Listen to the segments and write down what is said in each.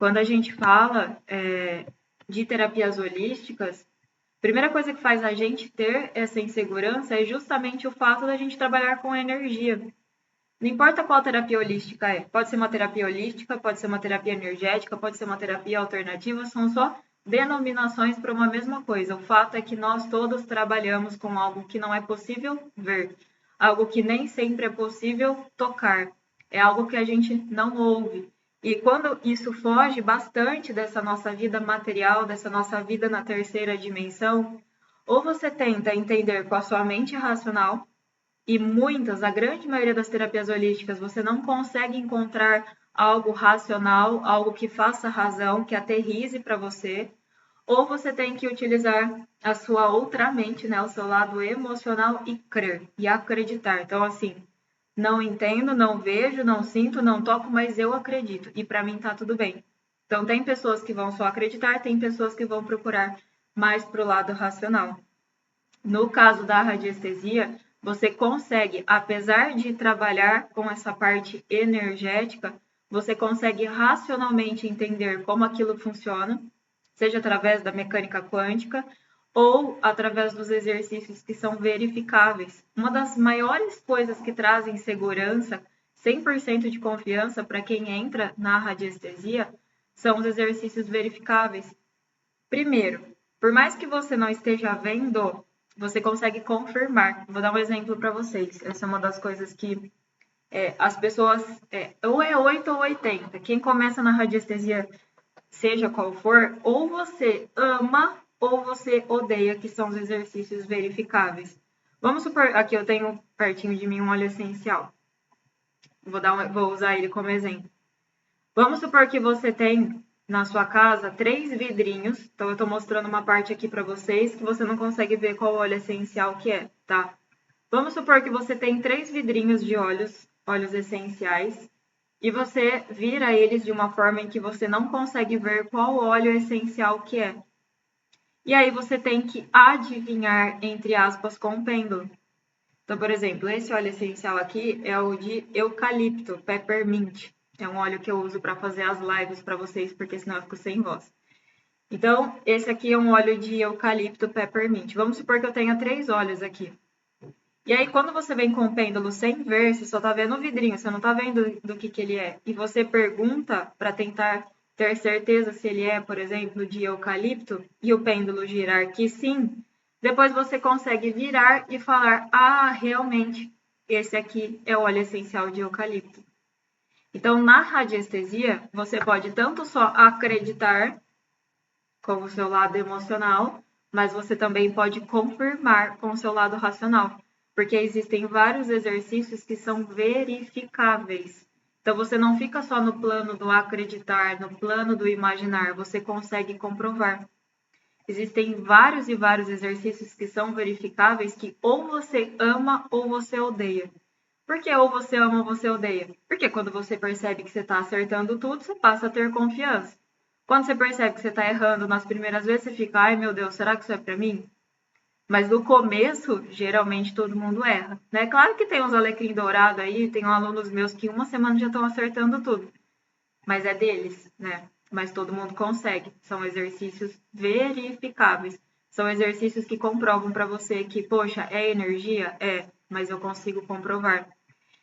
Quando a gente fala de terapias holísticas, a primeira coisa que faz a gente ter essa insegurança é justamente o fato da gente trabalhar com energia. Não importa qual terapia holística é. Pode ser uma terapia holística, pode ser uma terapia energética, pode ser uma terapia alternativa, são só denominações para uma mesma coisa. O fato é que nós todos trabalhamos com algo que não é possível ver, algo que nem sempre é possível tocar, é algo que a gente não ouve. E quando isso foge bastante dessa nossa vida material, dessa nossa vida na terceira dimensão, ou você tenta entender com a sua mente racional, e muitas, a grande maioria das terapias holísticas, você não consegue encontrar algo racional, algo que faça razão, que aterrize para você, ou você tem que utilizar a sua outra mente, né, o seu lado emocional e crer e acreditar. Então, assim, não entendo, não vejo, não sinto, não toco, mas eu acredito. E para mim tá tudo bem. Então, tem pessoas que vão só acreditar, tem pessoas que vão procurar mais para o lado racional. No caso da radiestesia, você consegue, apesar de trabalhar com essa parte energética, você consegue racionalmente entender como aquilo funciona, seja através da mecânica quântica ou através dos exercícios que são verificáveis. Uma das maiores coisas que trazem segurança, 100% de confiança para quem entra na radiestesia, são os exercícios verificáveis. Primeiro, por mais que você não esteja vendo, você consegue confirmar. Vou dar um exemplo para vocês. Essa é uma das coisas que as pessoas ou é 8 ou 80. Quem começa na radiestesia, seja qual for, ou você ama ou você odeia, que são os exercícios verificáveis. Vamos supor, aqui eu tenho pertinho de mim um óleo essencial. Vou usar ele como exemplo. Vamos supor que você tem na sua casa 3 vidrinhos. Então, eu estou mostrando uma parte aqui para vocês que você não consegue ver qual óleo essencial que é, tá? Vamos supor que você tem 3 vidrinhos de óleos essenciais, e você vira eles de uma forma em que você não consegue ver qual óleo essencial que é. E aí você tem que adivinhar, entre aspas, com o pêndulo. Então, por exemplo, esse óleo essencial aqui é o de eucalipto, peppermint. É um óleo que eu uso para fazer as lives para vocês, porque senão eu fico sem voz. Então, esse aqui é um óleo de eucalipto peppermint. Vamos supor que eu tenha 3 óleos aqui. E aí, quando você vem com o pêndulo sem ver, você só tá vendo o vidrinho, você não tá vendo do que ele é. E você pergunta para tentar ter certeza se ele é, por exemplo, de eucalipto, e o pêndulo girar que sim, depois você consegue virar e falar: ah, realmente, esse aqui é o óleo essencial de eucalipto. Então, na radiestesia, você pode tanto só acreditar com o seu lado emocional, mas você também pode confirmar com o seu lado racional, porque existem vários exercícios que são verificáveis. Então, você não fica só no plano do acreditar, no plano do imaginar, você consegue comprovar. Existem vários e vários exercícios que são verificáveis que ou você ama ou você odeia. Por que ou você ama ou você odeia? Porque quando você percebe que você está acertando tudo, você passa a ter confiança. Quando você percebe que você está errando nas primeiras vezes, você fica: ai meu Deus, será que isso é para mim? Mas no começo, geralmente todo mundo erra, né? Claro que tem uns alecrim dourado aí, tem alunos meus que uma semana já estão acertando tudo, mas é deles, né? Mas todo mundo consegue. São exercícios verificáveis. São exercícios que comprovam para você que, poxa, é energia? É, mas eu consigo comprovar.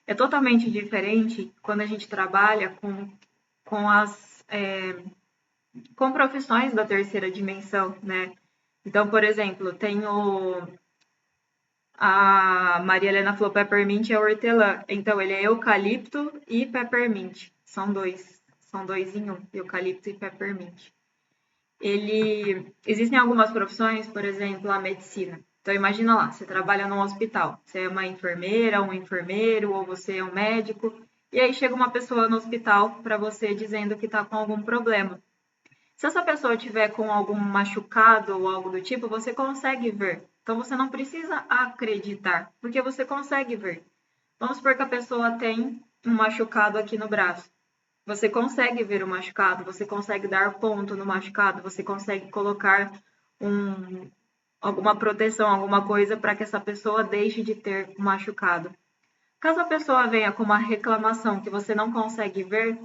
É totalmente diferente quando a gente trabalha com profissões da terceira dimensão, né? Então, por exemplo, a Maria Helena falou peppermint é hortelã. Então, ele é eucalipto e peppermint. São dois em um, eucalipto e peppermint. Existem algumas profissões, por exemplo, a medicina. Então, imagina lá, você trabalha num hospital. Você é uma enfermeira, um enfermeiro, ou você é um médico. E aí chega uma pessoa no hospital para você dizendo que está com algum problema. Se essa pessoa tiver com algum machucado ou algo do tipo, você consegue ver. Então, você não precisa acreditar, porque você consegue ver. Vamos supor que a pessoa tem um machucado aqui no braço. Você consegue ver o machucado, você consegue dar ponto no machucado, você consegue colocar alguma proteção, alguma coisa para que essa pessoa deixe de ter um machucado. Caso a pessoa venha com uma reclamação que você não consegue ver,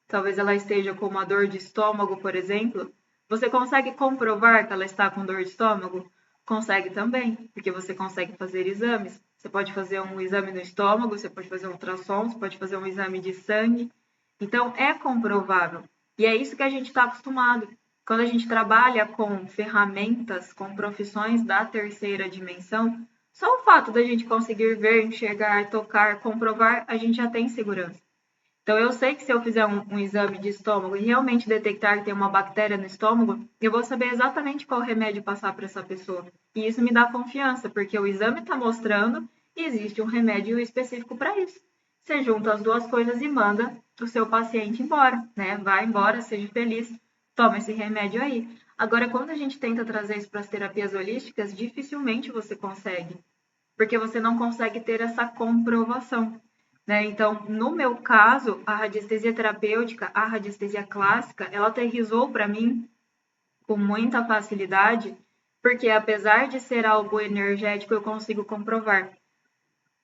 talvez ela esteja com uma dor de estômago, por exemplo, você consegue comprovar que ela está com dor de estômago? Consegue também, porque você consegue fazer exames. Você pode fazer um exame no estômago, você pode fazer um ultrassom, você pode fazer um exame de sangue. Então, é comprovável. E é isso que a gente está acostumado. Quando a gente trabalha com ferramentas, com profissões da terceira dimensão, só o fato da gente conseguir ver, enxergar, tocar, comprovar, a gente já tem segurança. Então, eu sei que se eu fizer um exame de estômago e realmente detectar que tem uma bactéria no estômago, eu vou saber exatamente qual remédio passar para essa pessoa. E isso me dá confiança, porque o exame está mostrando que existe um remédio específico para isso. Você junta as duas coisas e manda o seu paciente embora, né? Vai embora, seja feliz, toma esse remédio aí. Agora, quando a gente tenta trazer isso para as terapias holísticas, dificilmente você consegue, porque você não consegue ter essa comprovação. Né? Então, no meu caso, a radiestesia terapêutica, a radiestesia clássica, ela aterrissou para mim com muita facilidade, porque apesar de ser algo energético, eu consigo comprovar.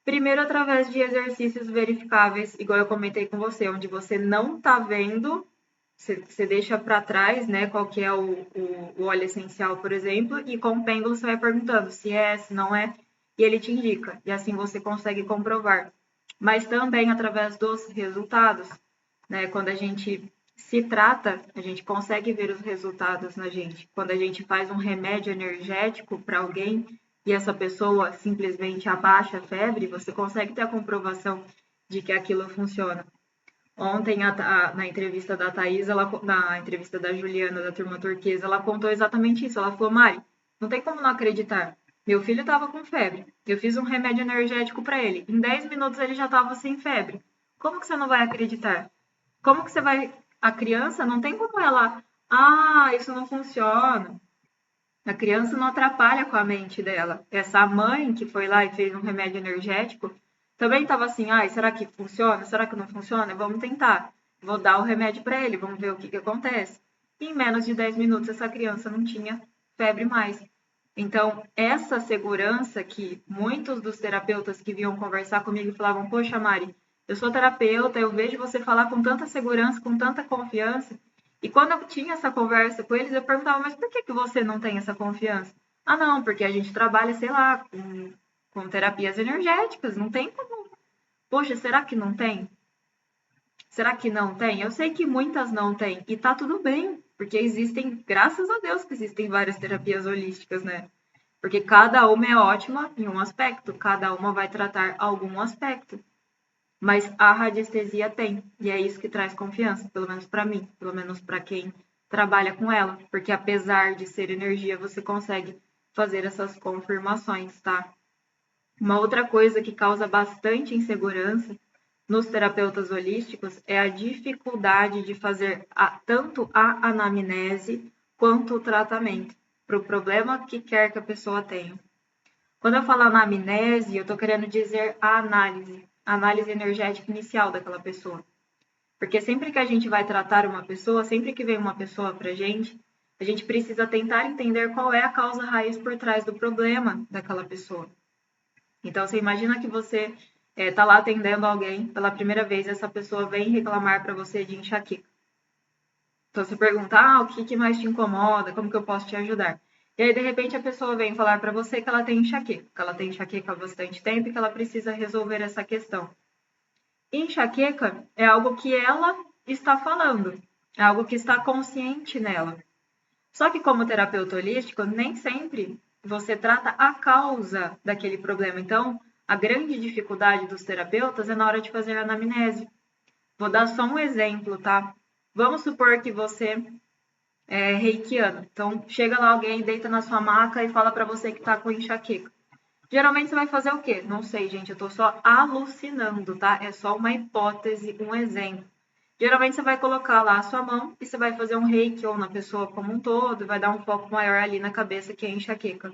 Primeiro, através de exercícios verificáveis, igual eu comentei com você, onde você não está vendo, você deixa para trás, né, qual que é o óleo essencial, por exemplo, e com o pêndulo você vai perguntando se é, se não é, e ele te indica, e assim você consegue comprovar. Mas também através dos resultados, né, quando a gente se trata, a gente consegue ver os resultados na gente. Quando a gente faz um remédio energético para alguém e essa pessoa simplesmente abaixa a febre, você consegue ter a comprovação de que aquilo funciona. Ontem, na entrevista da Thaís, na entrevista da Juliana, da turma turquesa, ela contou exatamente isso. Ela falou, Mari, não tem como não acreditar. Meu filho estava com febre. Eu fiz um remédio energético para ele. Em 10 minutos ele já estava sem febre. Como que você não vai acreditar? Como que você vai... A criança não tem como ela... Ah, isso não funciona. A criança não atrapalha com a mente dela. Essa mãe que foi lá e fez um remédio energético também estava assim, ai, será que funciona? Será que não funciona? Vamos tentar. Vou dar o remédio para ele, vamos ver o que acontece. E em menos de 10 minutos essa criança não tinha febre mais. Então, essa segurança que muitos dos terapeutas que vinham conversar comigo falavam, poxa, Mari, eu sou terapeuta, eu vejo você falar com tanta segurança, com tanta confiança. E quando eu tinha essa conversa com eles, eu perguntava, mas por que você não tem essa confiança? Ah, não, porque a gente trabalha, sei lá, com terapias energéticas, não tem como. Poxa, será que não tem? Será que não tem? Eu sei que muitas não têm, e tá tudo bem, porque existem, graças a Deus que existem várias terapias holísticas, né? Porque cada uma é ótima em um aspecto, cada uma vai tratar algum aspecto. Mas a radiestesia tem, e é isso que traz confiança, pelo menos para mim, pelo menos para quem trabalha com ela, porque apesar de ser energia, você consegue fazer essas confirmações, tá? Uma outra coisa que causa bastante insegurança nos terapeutas holísticos é a dificuldade de fazer tanto a anamnese quanto o tratamento para o problema que quer que a pessoa tenha. Quando eu falo anamnese, eu estou querendo dizer a análise energética inicial daquela pessoa. Porque sempre que a gente vai tratar uma pessoa, sempre que vem uma pessoa para a gente precisa tentar entender qual é a causa raiz por trás do problema daquela pessoa. Então, você imagina que você está lá atendendo alguém pela primeira vez e essa pessoa vem reclamar para você de enxaqueca. Então, você pergunta, o que mais te incomoda? Como que eu posso te ajudar? E aí, de repente, a pessoa vem falar para você que ela tem enxaqueca, que ela tem enxaqueca há bastante tempo e que ela precisa resolver essa questão. Enxaqueca é algo que ela está falando, é algo que está consciente nela. Só que como terapeuta holístico, nem sempre você trata a causa daquele problema. Então, a grande dificuldade dos terapeutas é na hora de fazer a anamnese. Vou dar só um exemplo, tá? Vamos supor que você é reikiano. Então, chega lá alguém, deita na sua maca e fala para você que tá com enxaqueca. Geralmente você vai fazer o quê? Não sei, gente, eu tô só alucinando, tá? É só uma hipótese, um exemplo. Geralmente você vai colocar lá a sua mão e você vai fazer um reiki ou na pessoa como um todo, vai dar um foco maior ali na cabeça que é enxaqueca.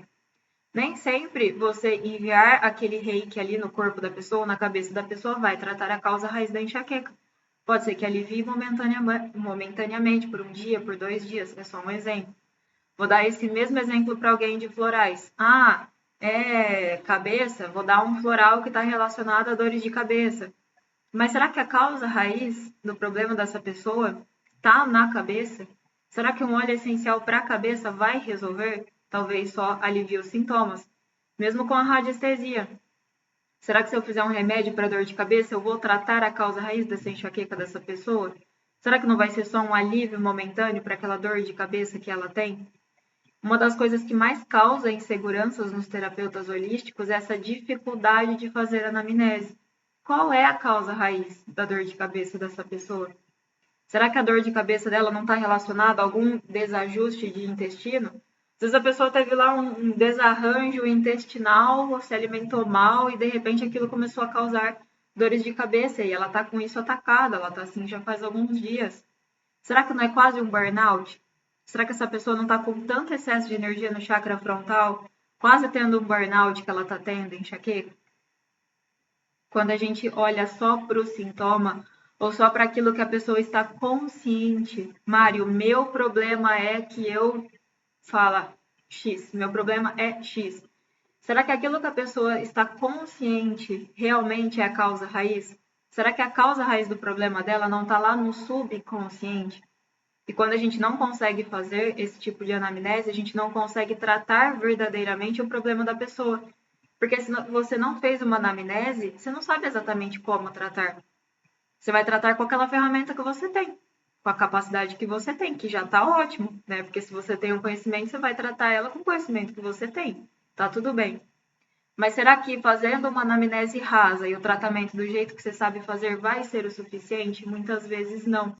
Nem sempre você enviar aquele reiki ali no corpo da pessoa, na cabeça da pessoa, vai tratar a causa raiz da enxaqueca. Pode ser que alivie momentaneamente, por um dia, por 2 dias, é só um exemplo. Vou dar esse mesmo exemplo para alguém de florais. Cabeça, vou dar um floral que está relacionado a dores de cabeça. Mas será que a causa raiz do problema dessa pessoa está na cabeça? Será que um óleo essencial para a cabeça vai resolver? Talvez só alivie os sintomas. Mesmo com a radiestesia. Será que se eu fizer um remédio para dor de cabeça, eu vou tratar a causa raiz dessa enxaqueca dessa pessoa? Será que não vai ser só um alívio momentâneo para aquela dor de cabeça que ela tem? Uma das coisas que mais causa inseguranças nos terapeutas holísticos é essa dificuldade de fazer anamnese. Qual é a causa raiz da dor de cabeça dessa pessoa? Será que a dor de cabeça dela não está relacionada a algum desajuste de intestino? Às vezes a pessoa teve lá um desarranjo intestinal, ou se alimentou mal e de repente aquilo começou a causar dores de cabeça e ela está com isso atacada, ela está assim já faz alguns dias. Será que não é quase um burnout? Será que essa pessoa não está com tanto excesso de energia no chakra frontal, quase tendo um burnout que ela está tendo, enxaqueca? Quando a gente olha só para o sintoma ou só para aquilo que a pessoa está consciente. Mário, meu problema é que eu fala X, meu problema é X. Será que aquilo que a pessoa está consciente realmente é a causa raiz? Será que a causa raiz do problema dela não está lá no subconsciente? E quando a gente não consegue fazer esse tipo de anamnese, a gente não consegue tratar verdadeiramente o problema da pessoa. Porque se você não fez uma anamnese, você não sabe exatamente como tratar. Você vai tratar com aquela ferramenta que você tem, com a capacidade que você tem, que já está ótimo, né? Porque se você tem um conhecimento, você vai tratar ela com o conhecimento que você tem. Tá tudo bem. Mas será que fazendo uma anamnese rasa e o tratamento do jeito que você sabe fazer vai ser o suficiente? Muitas vezes não.